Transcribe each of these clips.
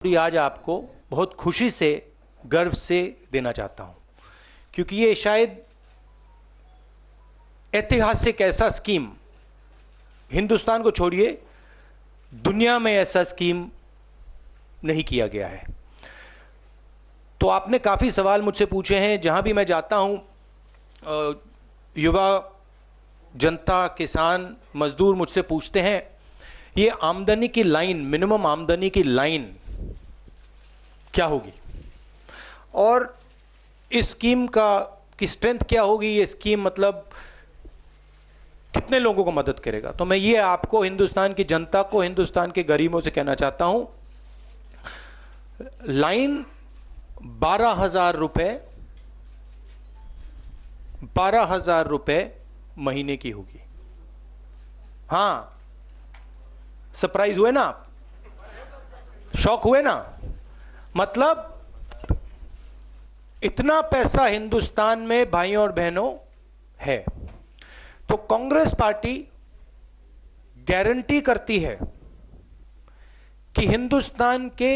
आज आपको बहुत खुशी से गर्व से देना चाहता हूं, क्योंकि ये शायद ऐतिहासिक ऐसा स्कीम, हिंदुस्तान को छोड़िए दुनिया में ऐसा स्कीम नहीं किया गया है। तो आपने काफी सवाल मुझसे पूछे हैं। जहां भी मैं जाता हूं, युवा, जनता, किसान, मजदूर मुझसे पूछते हैं ये आमदनी की लाइन, मिनिमम आमदनी की लाइन क्या होगी और इस स्कीम की स्ट्रेंथ क्या होगी, ये स्कीम मतलब कितने लोगों को मदद करेगा। तो मैं ये आपको, हिंदुस्तान की जनता को, हिंदुस्तान के गरीबों से कहना चाहता हूं, लाइन 12,000 रुपए, 12,000 रुपए महीने की होगी। हां, सरप्राइज हुए ना आप, शॉक हुए ना। मतलब इतना पैसा हिंदुस्तान में भाइयों और बहनों है। तो कांग्रेस पार्टी गारंटी करती है कि हिंदुस्तान के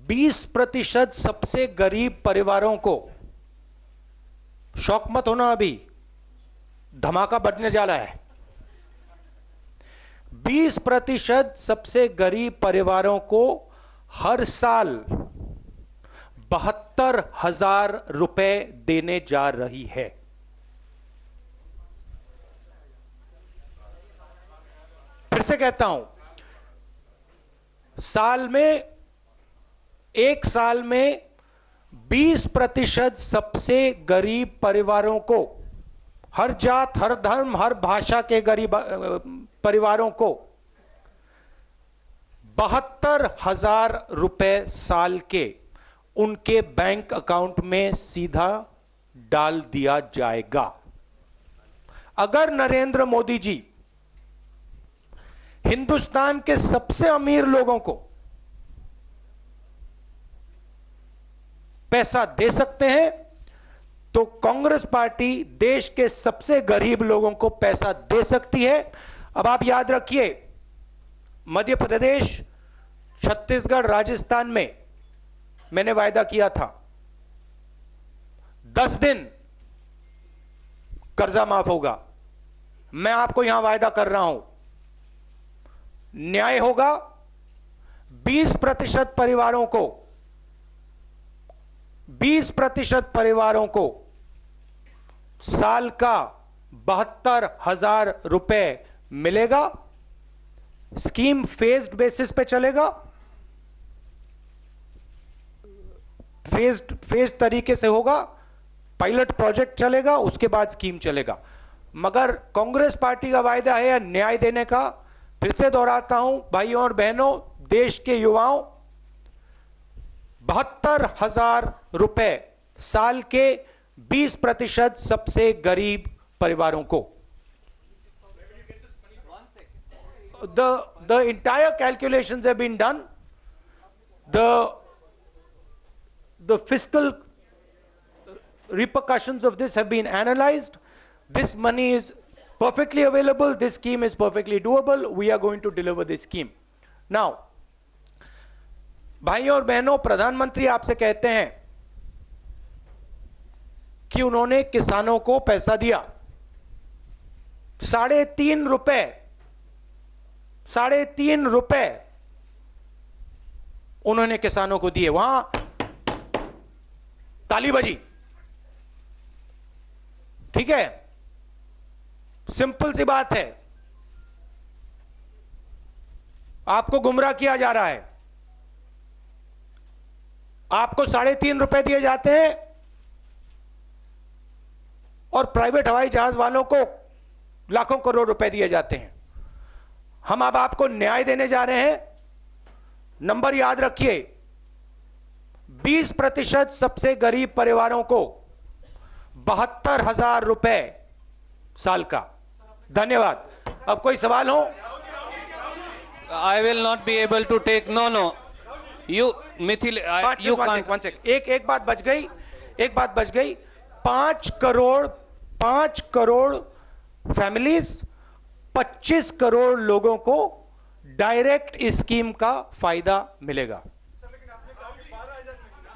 20% सबसे गरीब परिवारों को, शौक मत होना, अभी धमाका बजने जा रहा है, 20% सबसे गरीब परिवारों को हर साल 72,000 रुपए देने जा रही है। फिर से कहता हूं, एक साल में 20% सबसे गरीब परिवारों को, हर जात, हर धर्म, हर भाषा के गरीब परिवारों को 72,000 रुपए साल के उनके बैंक अकाउंट में सीधा डाल दिया जाएगा। अगर नरेंद्र मोदी जी हिंदुस्तान के सबसे अमीर लोगों को पैसा दे सकते हैं, तो कांग्रेस पार्टी देश के सबसे गरीब लोगों को पैसा दे सकती है। अब आप याद रखिए, मध्य प्रदेश, छत्तीसगढ़, राजस्थान में मैंने वायदा किया था 10 दिन कर्जा माफ होगा। मैं आपको यहां वायदा कर रहा हूं, न्याय होगा। 20% परिवारों को, 20% परिवारों को साल का 72,000 रुपए मिलेगा। स्कीम फेज्ड बेसिस पे चलेगा, फेज्ड तरीके से होगा, पायलट प्रोजेक्ट चलेगा, उसके बाद स्कीम चलेगा। मगर कांग्रेस पार्टी का वायदा है न्याय देने का। फिर से दोहराता हूं भाइयों और बहनों, देश के युवाओं, 72,000 रुपए साल के 20% सबसे गरीब परिवारों को। The entire calculations have been done. The fiscal repercussions of this have been analyzed. This money is perfectly available. This scheme is perfectly doable. We are going to deliver this scheme. Now, भाइयों और बहनों, प्रधानमंत्री आपसे कहते हैं कि उन्होंने किसानों को पैसा दिया, 3.5 रुपए, 3.5 रुपए उन्होंने किसानों को दिए। वहां ताली बजी, ठीक है, सिंपल सी बात है। आपको गुमराह किया जा रहा है। आपको 3.5 रुपए दिए जाते हैं और प्राइवेट हवाई जहाज वालों को लाखों करोड़ रुपए दिए जाते हैं। हम अब आपको न्याय देने जा रहे हैं। नंबर याद रखिए, 20% सबसे गरीब परिवारों को 72,000 रुपए साल का। धन्यवाद। अब कोई सवाल हो? I will not be able to take. No. You, Mithil, you can't. One second. एक बात बच गई। 5 करोड़ फैमिलीज, 25 करोड़ लोगों को डायरेक्ट इस स्कीम का फायदा मिलेगा।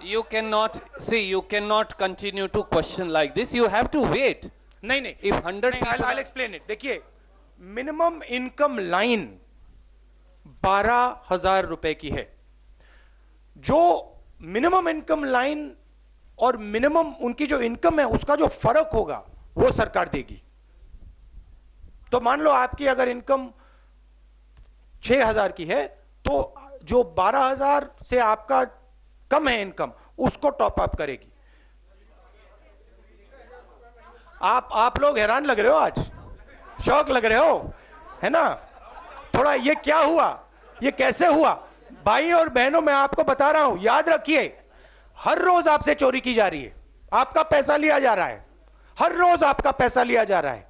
You cannot see. You cannot continue to question like this. You have to wait. नहीं नहीं, If 100 people, I'll explain it. देखिए, मिनिमम इनकम लाइन 12,000 रुपए की है. जो मिनिमम इनकम लाइन और मिनिमम उनकी जो इनकम है उसका जो फर्क होगा वो सरकार देगी. तो मान लो आपकी अगर इनकम 6,000 की है तो जो 12,000 से आपका कम है इनकम उसको टॉप अप करेगी. आप लोग हैरान लग रहे हो, आज शौक लग रहे हो, है ना? थोड़ा ये क्या हुआ, ये कैसे हुआ? भाई और बहनों, मैं आपको बता रहा हूं, याद रखिए, हर रोज आपसे चोरी की जा रही है, आपका पैसा लिया जा रहा है, हर रोज आपका पैसा लिया जा रहा है.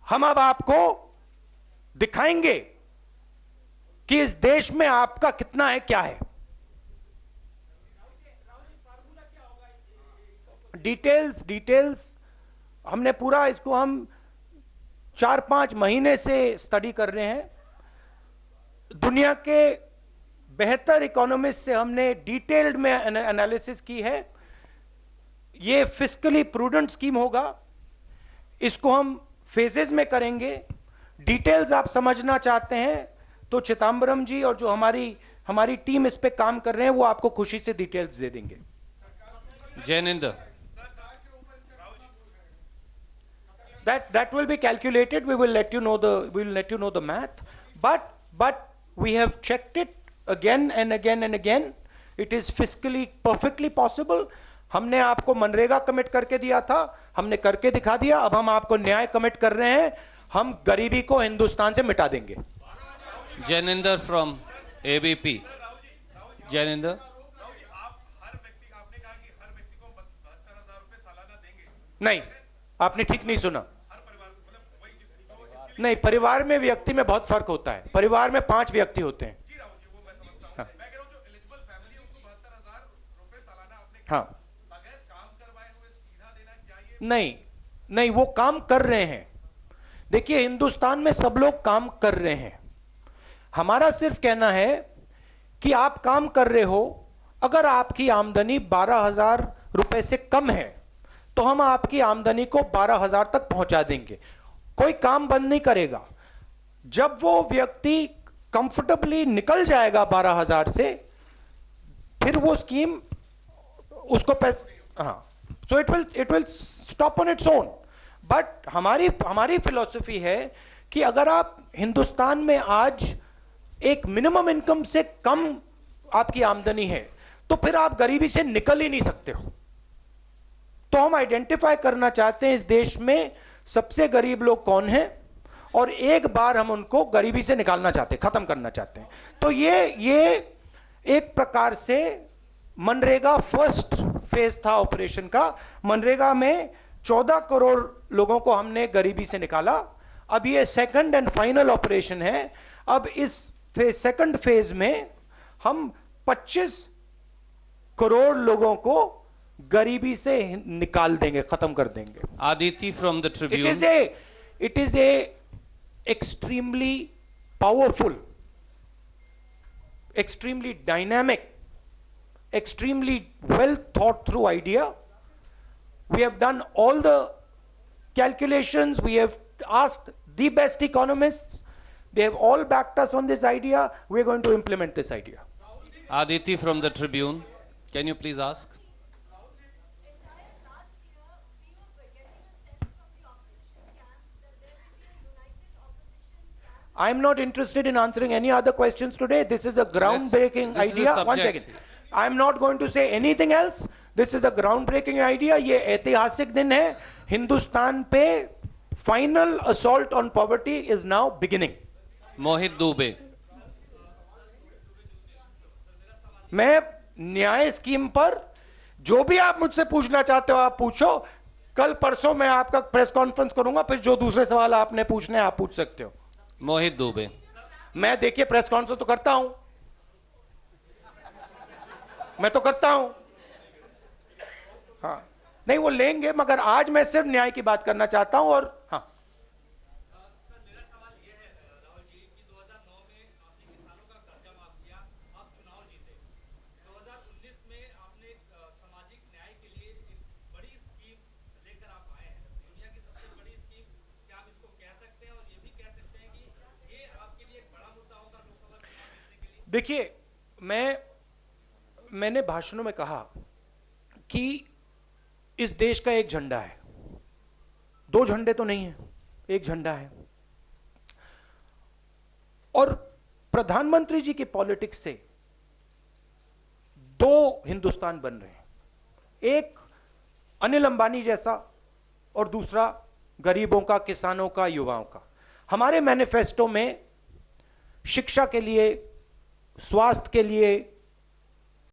हम अब आपको दिखाएंगे कि इस देश में आपका कितना है, क्या है. डिटेल्स हमने पूरा इसको हम 4-5 महीने से स्टडी कर रहे हैं. दुनिया के बेहतर इकोनॉमिस्ट से हमने डिटेल्ड में एनालिसिस की है. ये फिस्कली प्रूडेंट स्कीम होगा. इसको हम फेजेस में करेंगे. डिटेल्स आप समझना चाहते हैं तो चिदम्बरम जी और जो हमारी टीम इस पे काम कर रहे हैं वो आपको खुशी से डिटेल्स दे देंगे. Jainendra. That will be calculated. We will let you know the math. But we have checked it again and again and again. It is fiscally perfectly possible. हमने आपको मनरेगा कमिट करके दिया था, हमने करके दिखा दिया. अब हम आपको न्याय कमिट कर रहे हैं. हम गरीबी को हिंदुस्तान से मिटा देंगे. Jainendra from ABP. Jainendra. नहीं, आपने ठीक नहीं सुना. नहीं, परिवार में व्यक्ति में बहुत फर्क होता है. परिवार में 5 व्यक्ति होते हैं. हाँ. नहीं, वो काम कर रहे हैं. देखिए, हिंदुस्तान में सब लोग काम कर रहे हैं. हमारा सिर्फ कहना है कि आप काम कर रहे हो. अगर आपकी आमदनी 12,000 रुपए से कम है तो हम आपकी आमदनी को 12,000 तक पहुंचा देंगे. कोई काम बंद नहीं करेगा. जब वो व्यक्ति कंफर्टेबली निकल जाएगा 12,000 से, फिर वो स्कीम उसको so it will stop on its own. But हमारी फिलॉसफी है कि अगर आप हिंदुस्तान में आज एक मिनिमम इनकम से कम आपकी आमदनी है तो फिर आप गरीबी से निकल ही नहीं सकते हो. तो हम आइडेंटिफाई करना चाहते हैं इस देश में सबसे गरीब लोग कौन हैं और एक बार हम उनको गरीबी से निकालना चाहते हैं, खत्म करना चाहते हैं. तो ये एक प्रकार से मनरेगा फर्स्ट फेज था ऑपरेशन का. मनरेगा में 14 करोड़ लोगों को हमने गरीबी से निकाला. अब ये सेकंड एंड फाइनल ऑपरेशन है. अब इस सेकंड फेज में हम 25 करोड़ लोगों को गरीबी से निकाल देंगे, खत्म कर देंगे. Aditi from the Tribune. It is a extremely powerful, extremely dynamic, extremely well thought through idea. We have done all the calculations. We have asked the best economists. They have all backed us on this idea. We are going to implement this idea. Aditi from the Tribune. Can you please ask? I am not interested in answering any other questions today. This is a groundbreaking idea. One second. I am not going to say anything else. This is a groundbreaking idea. ये ऐतिहासिक दिन है. हिंदुस्तान पे final assault on poverty is now beginning. Mohit Dubey. मैं न्याय scheme पर जो भी आप मुझसे पूछना चाहते हो आप पूछो. कल परसों मैं आपका प्रेस कॉन्फ्रेंस करूंगा, फिर जो दूसरे सवाल आपने पूछने आप पूछ सकते हो. मोहित दुबे. मैं देखिए प्रेस कॉन्फ्रेंस तो करता हूं, मैं तो करता हूं. हाँ, नहीं वो लेंगे, मगर आज मैं सिर्फ न्याय की बात करना चाहता हूं. और हाँ, देखिए, मैंने भाषणों में कहा कि इस देश का एक झंडा है, दो झंडे तो नहीं है, एक झंडा है। और प्रधानमंत्री जी की पॉलिटिक्स से दो हिंदुस्तान बन रहे हैं, एक अनिल अंबानी जैसा और दूसरा गरीबों का, किसानों का, युवाओं का। हमारे मैनिफेस्टो में शिक्षा के लिए, स्वास्थ्य के लिए,